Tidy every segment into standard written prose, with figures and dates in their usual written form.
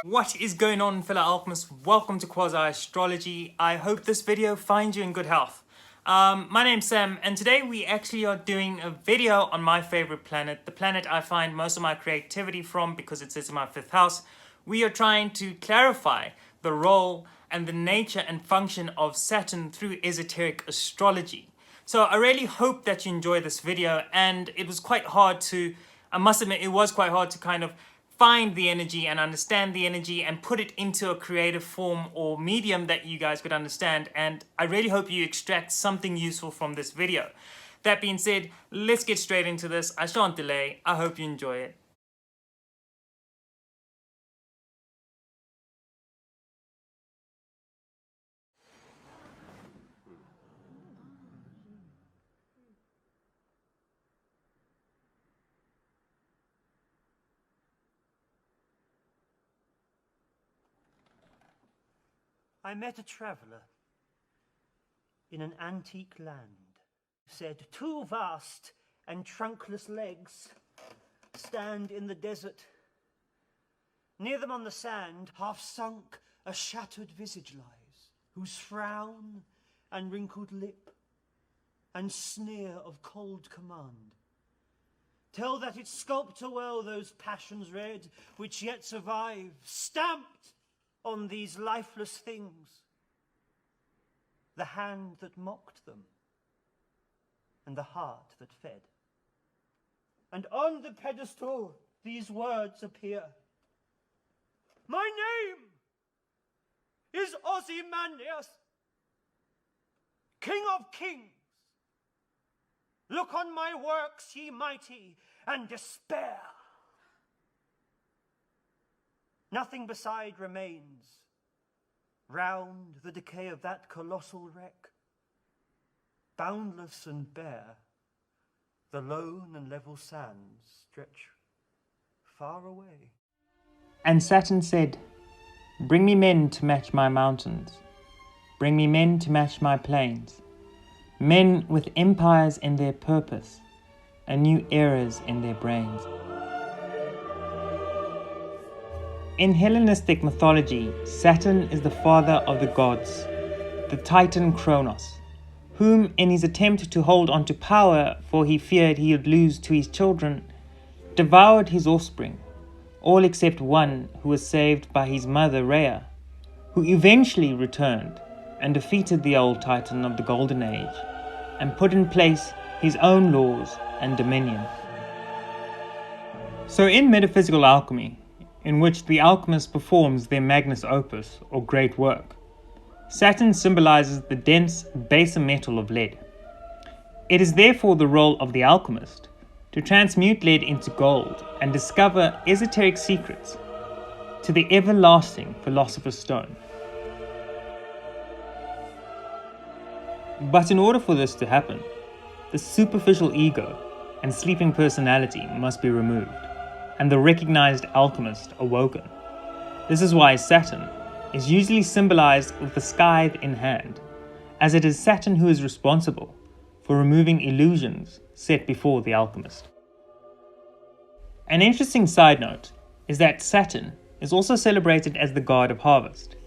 What is going on, fellow alchemists? Welcome to Astrology. I hope this video finds you in good health. My name's Sam, and today we actually are doing a video on my favorite planet, the planet I find most of my creativity from because it sits in my 5th house. We are trying to clarify the role and the nature and function of Saturn through esoteric astrology. So I really hope that you enjoy this video, and it was quite hard to, I must admit, it was quite hard to kind of find the energy and understand the energy and put it into a creative form or medium that you guys could understand. And I really hope you extract something useful from this video. That being said, let's get straight into this. I shan't delay. I hope you enjoy it. I met a traveller in an antique land, said, "Two vast and trunkless legs stand in the desert. Near them on the sand, half sunk, a shattered visage lies, whose frown and wrinkled lip and sneer of cold command tell that it sculptor well those passions red which yet survive, stamped on these lifeless things, the hand that mocked them, and the heart that fed. And on the pedestal these words appear: My name is Ozymandias, King of Kings. Look on my works, ye mighty, and despair. Nothing beside remains round the decay of that colossal wreck. Boundless and bare, the lone and level sands stretch far away." And Saturn said, "Bring me men to match my mountains. Bring me men to match my plains. Men with empires in their purpose and new eras in their brains." In Hellenistic mythology, Saturn is the father of the gods, the Titan Kronos, whom in his attempt to hold on to power, for he feared he would lose to his children, devoured his offspring, all except one who was saved by his mother Rhea, who eventually returned and defeated the old Titan of the Golden Age and put in place his own laws and dominion. So in metaphysical alchemy, in which the alchemist performs their magnus opus or great work, Saturn symbolizes the dense baser metal of lead. It is therefore the role of the alchemist to transmute lead into gold and discover esoteric secrets to the everlasting philosopher's stone. But in order for this to happen, the superficial ego and sleeping personality must be removed, and the recognized alchemist awoken. This is why Saturn is usually symbolized with the scythe in hand, as it is Saturn who is responsible for removing illusions set before the alchemist. An interesting side note is that Saturn is also celebrated as the god of harvest.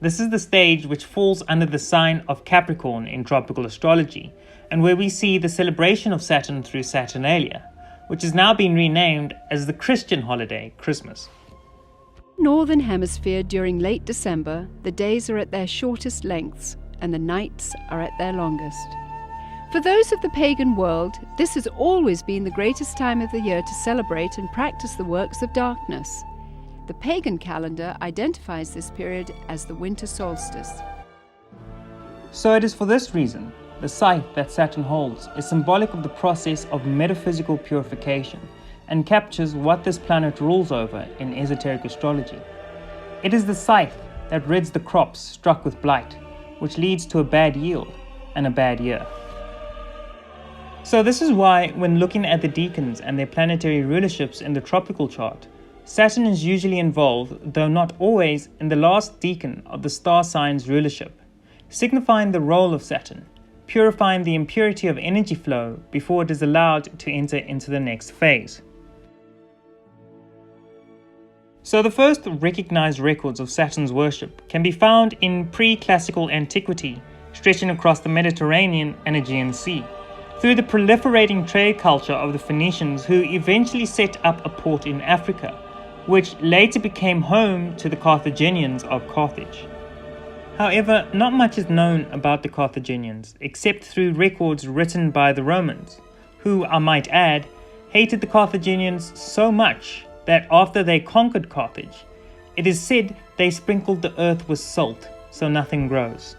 This is the stage which falls under the sign of Capricorn in tropical astrology, and where we see the celebration of Saturn through Saturnalia, which has now been renamed as the Christian holiday, Christmas. Northern Hemisphere, during late December, the days are at their shortest lengths and the nights are at their longest. For those of the pagan world, this has always been the greatest time of the year to celebrate and practice the works of darkness. The pagan calendar identifies this period as the winter solstice. So it is for this reason the scythe that Saturn holds is symbolic of the process of metaphysical purification and captures what this planet rules over in esoteric astrology. It is the scythe that rids the crops struck with blight, which leads to a bad yield and a bad year. So this is why, when looking at the decans and their planetary rulerships in the tropical chart, Saturn is usually involved, though not always, in the last decan of the star sign's rulership, signifying the role of Saturn, purifying the impurity of energy flow before it is allowed to enter into the next phase. So the first recognized records of Saturn's worship can be found in pre-classical antiquity, stretching across the Mediterranean and Aegean Sea, through the proliferating trade culture of the Phoenicians, who eventually set up a port in Africa, which later became home to the Carthaginians of Carthage. However, not much is known about the Carthaginians, except through records written by the Romans, who, I might add, hated the Carthaginians so much that after they conquered Carthage, it is said they sprinkled the earth with salt so nothing grows.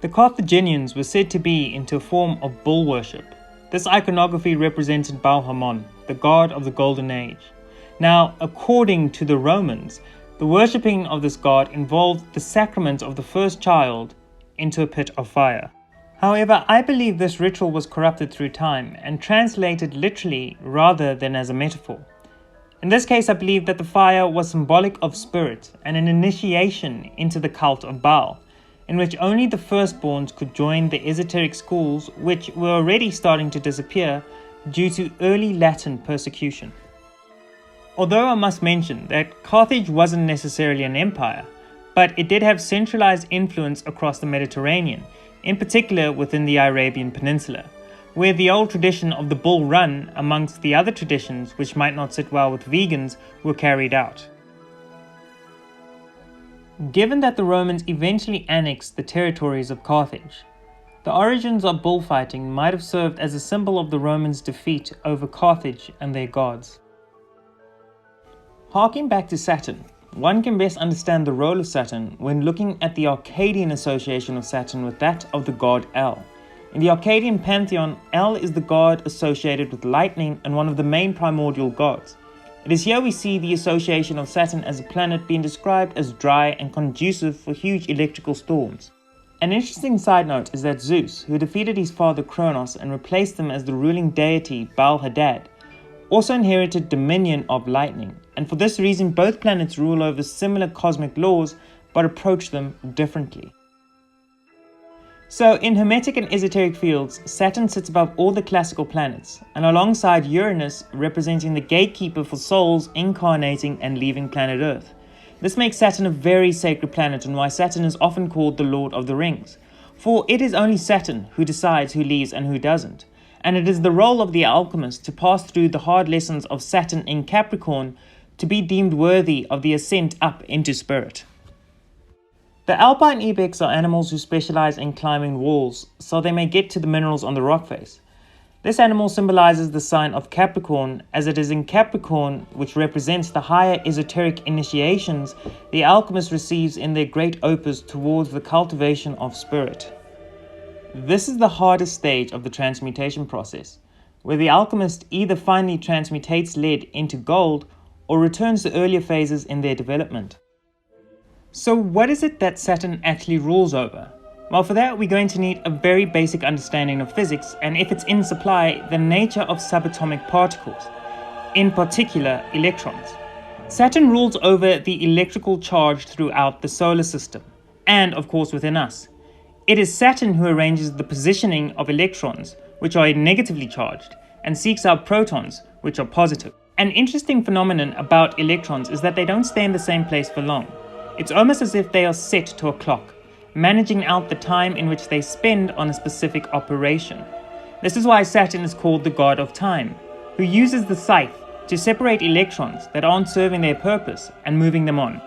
The Carthaginians were said to be into a form of bull worship. This iconography represented Baal-Hamon, the god of the Golden Age. Now, according to the Romans, the worshipping of this god involved the sacrament of the first child into a pit of fire. However, I believe this ritual was corrupted through time and translated literally rather than as a metaphor. In this case, I believe that the fire was symbolic of spirit and an initiation into the cult of Baal, in which only the firstborns could join the esoteric schools, which were already starting to disappear due to early Latin persecution. Although I must mention that Carthage wasn't necessarily an empire, but it did have centralized influence across the Mediterranean, in particular within the Arabian Peninsula, where the old tradition of the bull run, amongst the other traditions which might not sit well with vegans, were carried out. Given that the Romans eventually annexed the territories of Carthage, the origins of bullfighting might have served as a symbol of the Romans' defeat over Carthage and their gods. Harking back to Saturn, one can best understand the role of Saturn when looking at the Akkadian association of Saturn with that of the god El. In the Akkadian pantheon, El is the god associated with lightning and one of the main primordial gods. It is here we see the association of Saturn as a planet being described as dry and conducive for huge electrical storms. An interesting side note is that Zeus, who defeated his father Kronos and replaced him as the ruling deity Baal-Hadad, also inherited dominion of lightning, and for this reason both planets rule over similar cosmic laws but approach them differently. So in Hermetic and esoteric fields, Saturn sits above all the classical planets, and alongside Uranus representing the gatekeeper for souls incarnating and leaving planet Earth. This makes Saturn a very sacred planet, and why Saturn is often called the Lord of the Rings, for it is only Saturn who decides who leaves and who doesn't. And it is the role of the alchemist to pass through the hard lessons of Saturn in Capricorn to be deemed worthy of the ascent up into spirit. The alpine ibex are animals who specialize in climbing walls so they may get to the minerals on the rock face. This animal symbolizes the sign of Capricorn, as it is in Capricorn, which represents the higher esoteric initiations the alchemist receives in their great opus towards the cultivation of spirit. This is the hardest stage of the transmutation process, where the alchemist either finally transmutates lead into gold or returns to earlier phases in their development. So what is it that Saturn actually rules over? Well, for that we're going to need a very basic understanding of physics, and if it's in supply, the nature of subatomic particles, in particular electrons. Saturn rules over the electrical charge throughout the solar system, and of course within us. It is Saturn who arranges the positioning of electrons, which are negatively charged, and seeks out protons, which are positive. An interesting phenomenon about electrons is that they don't stay in the same place for long. It's almost as if they are set to a clock, managing out the time in which they spend on a specific operation. This is why Saturn is called the god of time, who uses the scythe to separate electrons that aren't serving their purpose and moving them on.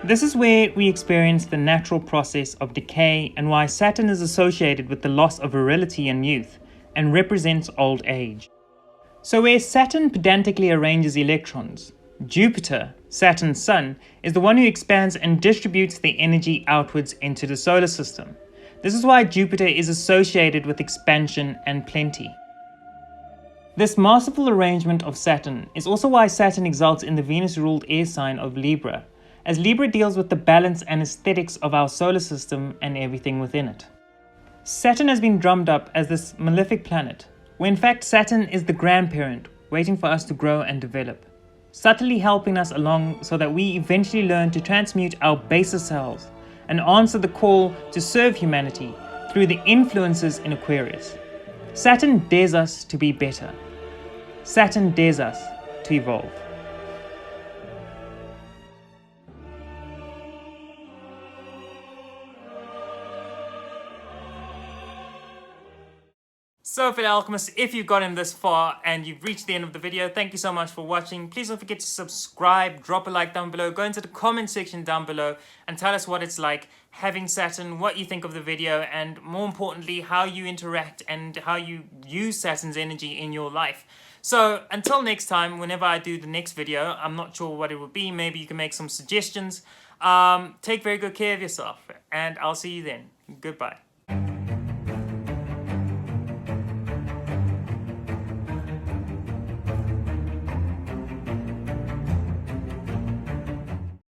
This is where we experience the natural process of decay and why Saturn is associated with the loss of virility and youth and represents old age. So where Saturn pedantically arranges electrons, Jupiter, Saturn's sun, is the one who expands and distributes the energy outwards into the solar system. This is why Jupiter is associated with expansion and plenty. This masterful arrangement of Saturn is also why Saturn exalts in the Venus-ruled air sign of Libra, as Libra deals with the balance and aesthetics of our solar system and everything within it. Saturn has been drummed up as this malefic planet, where in fact Saturn is the grandparent waiting for us to grow and develop, subtly helping us along so that we eventually learn to transmute our baser selves and answer the call to serve humanity through the influences in Aquarius. Saturn dares us to be better. Saturn dares us to evolve. So fellow alchemists, if you've gotten this far and you've reached the end of the video, thank you so much for watching. Please don't forget to subscribe, drop a like down below, go into the comment section down below and tell us what it's like having Saturn, what you think of the video, and more importantly, how you interact and how you use Saturn's energy in your life. So until next time, whenever I do the next video, I'm not sure what it will be, maybe you can make some suggestions. Take very good care of yourself and I'll see you then. Goodbye.